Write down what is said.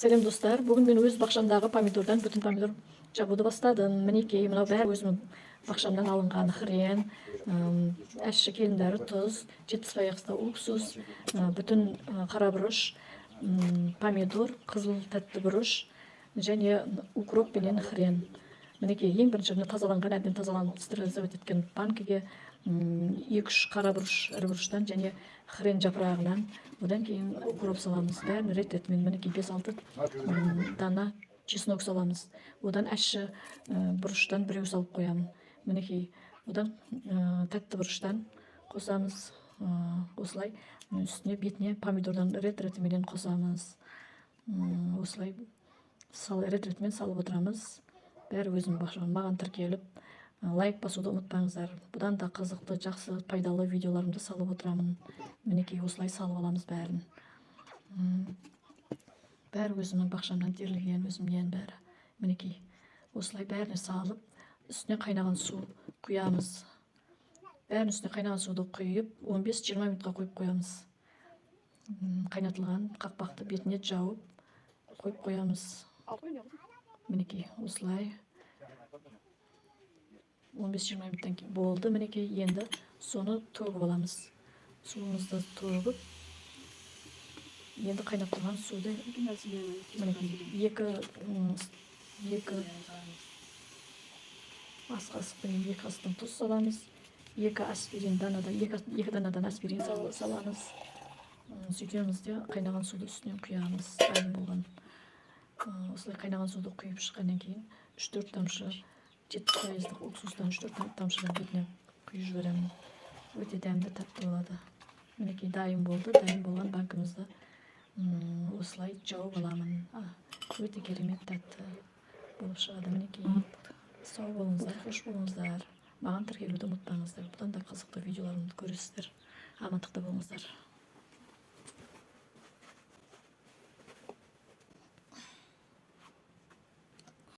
Selam dostlar. Bugün ben öz bakşamdagı pomidordan bütün pomidor jabуды bastadым. Mineki mına bär özüm bakşamdan alıngan hıryen, әшші келімдері тұз, 7 паяқста уксус, bütün қара бұрыш, помидор, қызыл тәтті бұрыш, және укроп пенен хрен. Мінекей ең бірінші мына тазаланған, әбден тазаланып стерилизовать еткен банкіге 2-3 қара бұрыш, ірі бұрыштан және хрен жапырағынан, одан кейін укроп саламыз. Бәрін рет-ретмен мінекей 5-6 дана чеснок саламыз. Одан әшші бұрыштан біреу салып қоямын. Мінекей одан тәтті бұрыштан қосамыз. Осылай үстіне бетіне помидордан рет-ретіменен қосамыз. Осылай рет-ретімен салып отырамыз. Бәрі өзім бақшам. Маған тіркеліп, лайк басуды ұмытпаңыздар. Бұдан да қызықты, жақсы, пайдалы видеоларымды салып отырамын. Мінекей осылай салып аламыз бәрін. Бәрі өзімнің бақшамнан терілген, өзімнен бәрі. Мінекей осылай бәріне салып, үстіне қайнаған су құямыз. Бәрін үстіне қайнаған суды құйып, 15-20 минутқа қойып қоямыз. Қайнатылған қақпақты бетіне жауып қойып қоямыз. Мінекей осылай 15-20 минуттан кейін болды. Мінекей енді соны төгіп аламыз. Суымызды төгіп, енді қайнап тұрған суды екі ас қасықпен 2 қасықтан тұз саламыз. 2 аспирин данадан, 2 данадан аспирин саламыз. Сөйтеміз де қайнаған суды үстінен құямыз. Дайын болған. Осылай қайнаған суды құйып шыққаннан кейін 3-4 тамшы 7% уксустан 3-4 тамшыдан бетіне құйып жіберемін. Өте дәмді, тәтті болады. Мінекей дайын болды. Дайын болған банкімізді осылай жауып аламын. Өте керемет, тәтті болып шығады. Мінекей сау болыңыздар, хош болыңыздар. Маған тіркелуді ұмытпаңыздар. Бұдан да қызықты видеоларымды көресіздер. Амандықта болыңыздар.